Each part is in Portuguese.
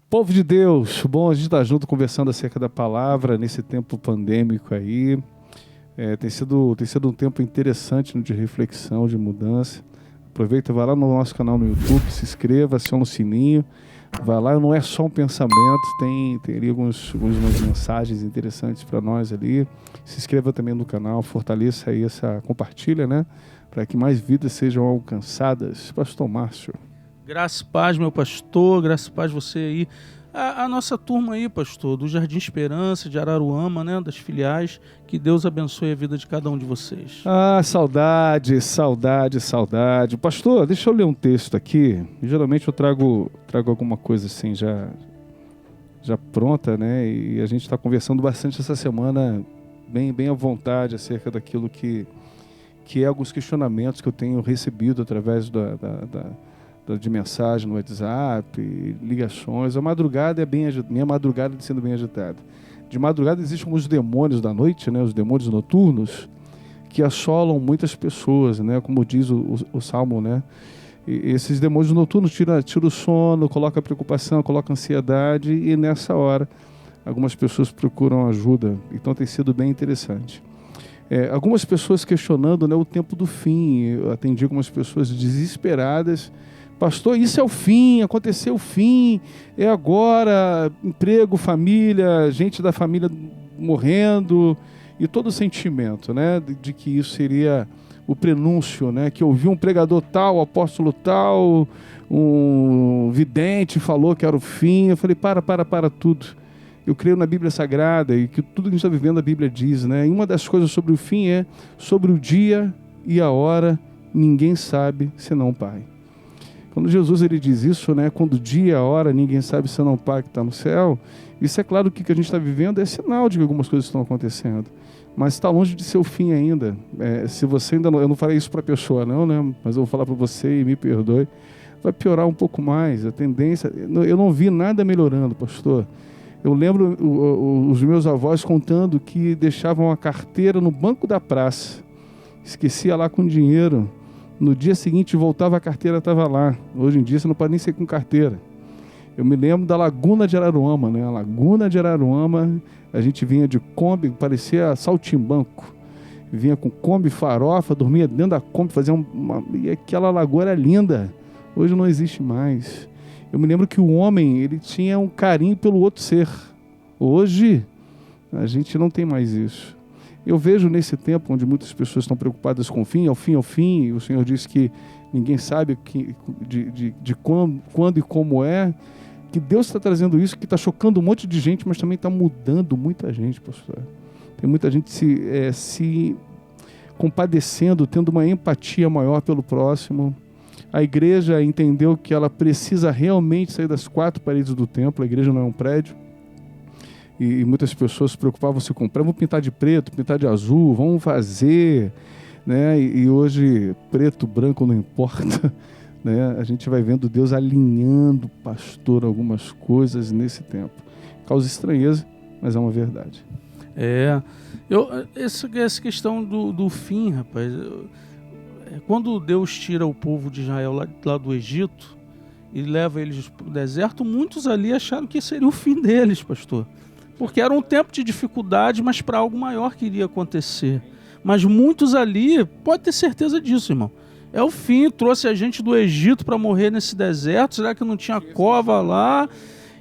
Povo de Deus, bom a gente estar junto conversando acerca da palavra nesse tempo pandêmico aí. Tem sido um tempo interessante de reflexão, de mudança. Aproveita, vai lá no nosso canal no YouTube, se inscreva, aciona o sininho. Vai lá, não é só um pensamento, tem ali algumas mensagens interessantes para nós ali. Se inscreva também no canal, fortaleça aí compartilha, né? Para que mais vidas sejam alcançadas. Pastor Márcio. Graça e paz, meu pastor, graça e paz você aí. A nossa turma aí, pastor, do Jardim Esperança, de Araruama, né, das filiais, que Deus abençoe a vida de cada um de vocês. Ah, saudade. Pastor, deixa eu ler um texto aqui. Geralmente eu trago alguma coisa assim já pronta, né? E a gente está conversando bastante essa semana, bem à vontade, acerca daquilo que é alguns questionamentos que eu tenho recebido através de mensagem no WhatsApp, ligações. A madrugada minha madrugada sendo bem agitada. De madrugada existem alguns demônios da noite, né? Os demônios noturnos, que assolam muitas pessoas, né? Como diz o Salmo, né? E esses demônios noturnos tiram o sono, colocam a preocupação, colocam a ansiedade, e nessa hora algumas pessoas procuram ajuda. Então tem sido bem interessante. Algumas pessoas questionando, né, o tempo do fim. Eu atendi algumas pessoas desesperadas. Pastor, isso é o fim, aconteceu o fim, é agora, emprego, família, gente da família morrendo, e todo o sentimento, né, de que isso seria o prenúncio, né, que eu ouvi um pregador tal, apóstolo tal, um vidente falou que era o fim. Eu falei, para tudo. Eu creio na Bíblia Sagrada e que tudo que a gente está vivendo a Bíblia diz, né, e uma das coisas sobre o fim é sobre o dia e a hora, ninguém sabe senão o Pai. Quando Jesus ele diz isso, né, quando o dia e a hora ninguém sabe senão o Pai que está no céu, isso é claro que o que a gente está vivendo é sinal de que algumas coisas estão acontecendo, mas está longe de ser o fim ainda. Se você ainda não, eu não falei isso para a pessoa não, né, mas eu vou falar para você e me perdoe, vai piorar um pouco mais, a tendência, eu não vi nada melhorando, pastor. Eu lembro os meus avós contando que deixavam a carteira no banco da praça, esquecia lá com dinheiro. No dia seguinte voltava, a carteira estava lá. Hoje em dia você não pode nem sair com carteira. Eu me lembro da Laguna de Araruama, né? A Laguna de Araruama, a gente vinha de Kombi, parecia saltimbanco. Vinha com Kombi, farofa, dormia dentro da Kombi, e aquela lagoa era linda. Hoje não existe mais. Eu me lembro que o homem, ele tinha um carinho pelo outro ser. Hoje, a gente não tem mais isso. Eu vejo nesse tempo onde muitas pessoas estão preocupadas com o fim, ao fim, e o Senhor disse que ninguém sabe de quando e como é, que Deus está trazendo isso, que está chocando um monte de gente, mas também está mudando muita gente, pastor. Tem muita gente se compadecendo, tendo uma empatia maior pelo próximo. A igreja entendeu que ela precisa realmente sair das quatro paredes do templo. A igreja não é um prédio. E muitas pessoas se preocupavam-se com vamos pintar de preto, pintar de azul, vamos fazer, né? E hoje preto, branco não importa, né? A gente vai vendo Deus alinhando, pastor, algumas coisas nesse tempo. Causa estranheza, mas é uma verdade. Essa questão do fim, rapaz, quando Deus tira o povo de Israel lá do Egito e leva eles para o deserto, muitos ali acharam que seria o fim deles, pastor. Porque era um tempo de dificuldade, mas para algo maior que iria acontecer. Mas muitos ali, pode ter certeza disso, irmão. É o fim, trouxe a gente do Egito para morrer nesse deserto. Será que não tinha cova lá?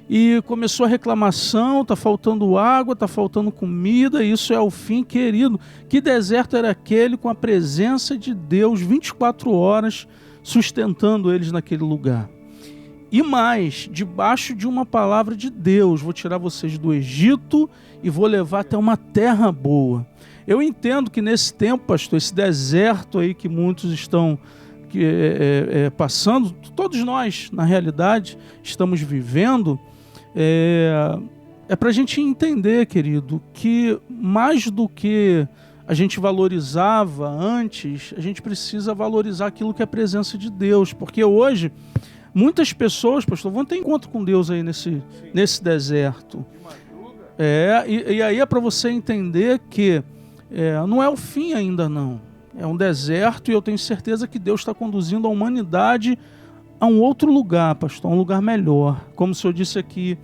E começou a reclamação, está faltando água, está faltando comida, isso é o fim, querido. Que deserto era aquele com a presença de Deus 24 horas sustentando eles naquele lugar? E mais, debaixo de uma palavra de Deus, vou tirar vocês do Egito e vou levar até uma terra boa. Eu entendo que nesse tempo, pastor, esse deserto aí que muitos estão passando, todos nós, na realidade, estamos vivendo, para a gente entender, querido, que mais do que a gente valorizava antes, a gente precisa valorizar aquilo que é a presença de Deus, porque hoje muitas pessoas, pastor, vão ter encontro com Deus aí nesse deserto. E aí é para você entender que não é o fim ainda não. É um deserto e eu tenho certeza que Deus está conduzindo a humanidade a um outro lugar, pastor, um lugar melhor. Como o senhor disse aqui,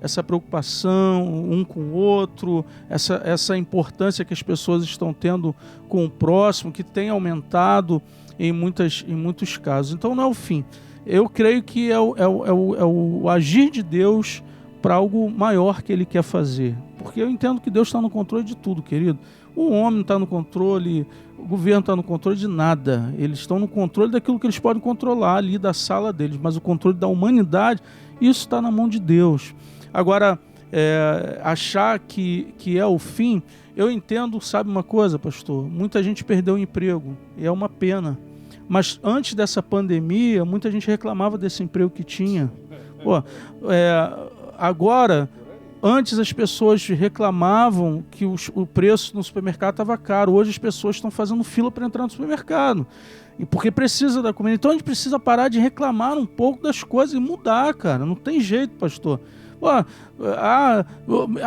essa preocupação um com o outro, essa importância que as pessoas estão tendo com o próximo, que tem aumentado em muitos casos. Então não é o fim. Eu creio que é o agir de Deus para algo maior que Ele quer fazer. Porque eu entendo que Deus está no controle de tudo, querido. O homem não está no controle, o governo está no controle de nada. Eles estão no controle daquilo que eles podem controlar ali da sala deles, mas o controle da humanidade, isso está na mão de Deus. Agora, achar que é o fim, eu entendo, sabe uma coisa, pastor? Muita gente perdeu o emprego, e é uma pena. Mas antes dessa pandemia, muita gente reclamava desse emprego que tinha. Pô, agora, antes as pessoas reclamavam que o preço no supermercado estava caro. Hoje as pessoas estão fazendo fila para entrar no supermercado. E porque precisa da comida. Então a gente precisa parar de reclamar um pouco das coisas e mudar, cara. Não tem jeito, pastor.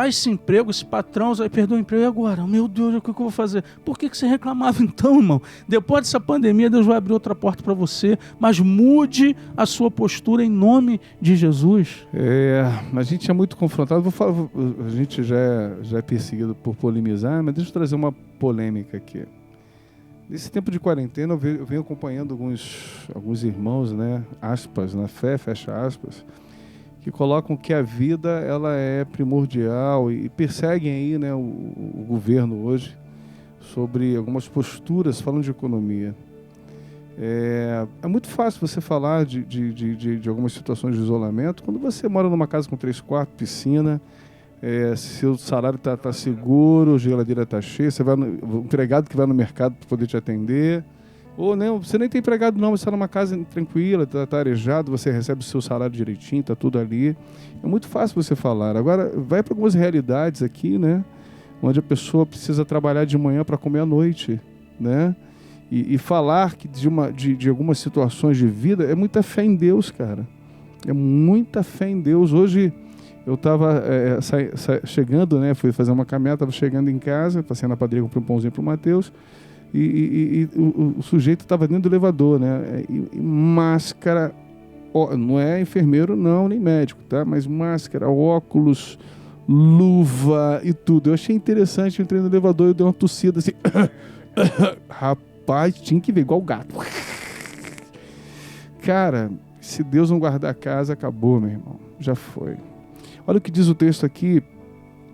Esse emprego, esse patrão, aí perdeu o emprego, e agora? Meu Deus, o que eu vou fazer? Por que você reclamava então, irmão? Depois dessa pandemia, Deus vai abrir outra porta para você, mas mude a sua postura em nome de Jesus. A gente é muito confrontado, a gente já é perseguido por polemizar, mas deixa eu trazer uma polêmica aqui. Nesse tempo de quarentena, eu venho acompanhando alguns irmãos, né, aspas, na fé, fecha aspas, que colocam que a vida ela é primordial e perseguem aí, né, o governo hoje sobre algumas posturas falando de economia. É muito fácil você falar de algumas situações de isolamento quando você mora numa casa com 3 quartos, piscina, seu salário está seguro, geladeira está cheia, o empregado que vai no mercado para poder te atender. Ou não, você nem tem empregado não, você está numa casa tranquila, está arejado, você recebe o seu salário direitinho, está tudo ali. É muito fácil você falar. Agora, vai para algumas realidades aqui, né? Onde a pessoa precisa trabalhar de manhã para comer à noite, né? E falar que de algumas situações de vida é muita fé em Deus, cara. É muita fé em Deus. Hoje eu estava chegando, né? Fui fazer uma caminhada, estava chegando em casa, passei na padaria, comprei um pãozinho para o Matheus. E o sujeito estava dentro do elevador, né? E máscara, não é enfermeiro não, nem médico, tá? Mas máscara, óculos, luva e tudo. Eu achei interessante, eu entrei no elevador e dei uma tossida assim. Rapaz, tinha que ver igual gato. Cara, se Deus não guardar a casa, acabou, meu irmão. Já foi. Olha o que diz o texto aqui,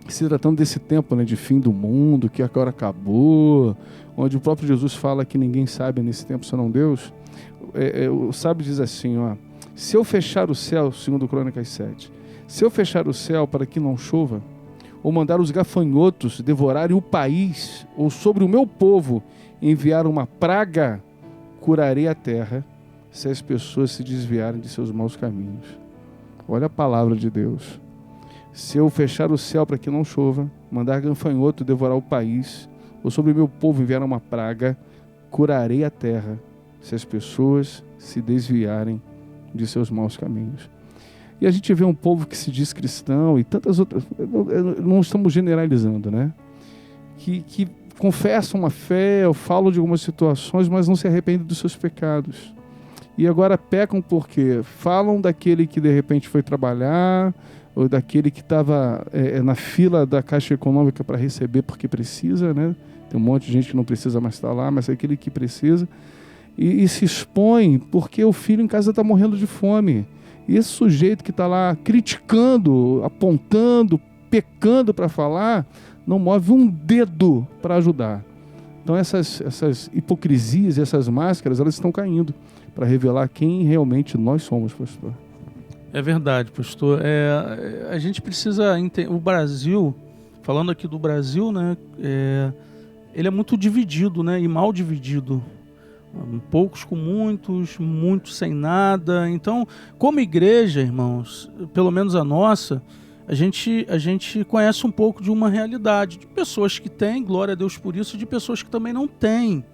se tratando desse tempo, né, de fim do mundo, que agora acabou, onde o próprio Jesus fala que ninguém sabe nesse tempo senão Deus. O sábio diz assim, se eu fechar o céu, segundo Crônicas 7, se eu fechar o céu para que não chova, ou mandar os gafanhotos devorarem o país, ou sobre o meu povo enviar uma praga, curarei a terra, se as pessoas se desviarem de seus maus caminhos. Olha a palavra de Deus. Se eu fechar o céu para que não chova, mandar gafanhoto devorar o país, ou sobre o meu povo enviar uma praga, curarei a terra, se as pessoas se desviarem de seus maus caminhos. E a gente vê um povo que se diz cristão e tantas outras, não estamos generalizando, né? Que confessam uma fé, ou falam de algumas situações, mas não se arrependem dos seus pecados. E agora pecam porque falam daquele que de repente foi trabalhar, ou daquele que estava na fila da Caixa Econômica para receber porque precisa, né? Tem um monte de gente que não precisa mais estar lá, mas é aquele que precisa. E se expõe porque o filho em casa está morrendo de fome. E esse sujeito que está lá criticando, apontando, pecando para falar, não move um dedo para ajudar. Então essas hipocrisias, essas máscaras, elas estão caindo para revelar quem realmente nós somos, pastor. É verdade, pastor. A gente precisa entender. O Brasil, falando aqui do Brasil, né, ele é muito dividido, né, e mal dividido. Poucos com muitos, muitos sem nada. Então, como igreja, irmãos, pelo menos a nossa, a gente conhece um pouco de uma realidade, de pessoas que têm, glória a Deus por isso, de pessoas que também não têm.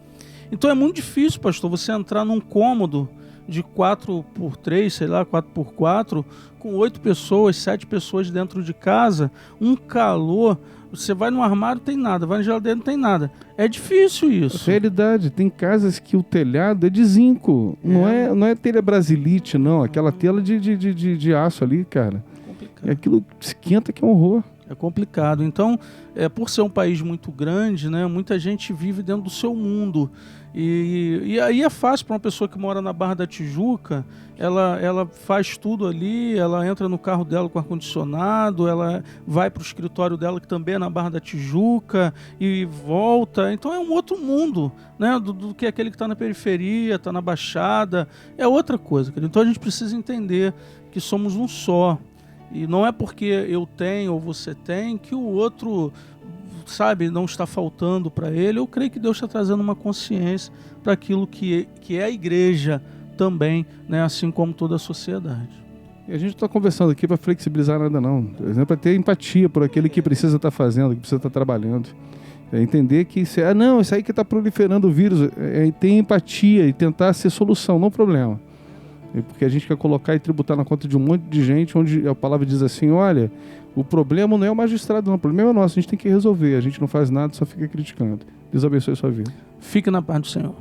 Então é muito difícil, pastor, você entrar num cômodo de 4x3, sei lá, 4x4, com 8 pessoas, 7 pessoas dentro de casa, um calor. Você vai no armário, tem nada, vai na geladeira, não tem nada. É difícil isso. Realidade, tem casas que o telhado é de zinco, não é telha brasilite, não, aquela tela de aço ali, cara. Complicado. E aquilo esquenta que é um horror. É complicado. Então, por ser um país muito grande, né, muita gente vive dentro do seu mundo. E aí é fácil para uma pessoa que mora na Barra da Tijuca, ela faz tudo ali, ela entra no carro dela com ar-condicionado, ela vai para o escritório dela, que também é na Barra da Tijuca, e volta. Então é um outro mundo, né, do que aquele que está na periferia, está na Baixada. É outra coisa. Então a gente precisa entender que somos um só. E não é porque eu tenho ou você tem que o outro, sabe, não está faltando para ele. Eu creio que Deus está trazendo uma consciência para aquilo que é a igreja também, né, assim como toda a sociedade. E a gente não está conversando aqui para flexibilizar nada, não. É para ter empatia por aquele que precisa estar fazendo, que precisa estar trabalhando. É entender que isso aí que está proliferando o vírus. É ter empatia e tentar ser solução, não problema. Porque a gente quer colocar e tributar na conta de um monte de gente, onde a palavra diz assim, olha, o problema não é o magistrado, não, o problema é nosso, a gente tem que resolver, a gente não faz nada, só fica criticando. Deus abençoe a sua vida. Fique na paz do Senhor.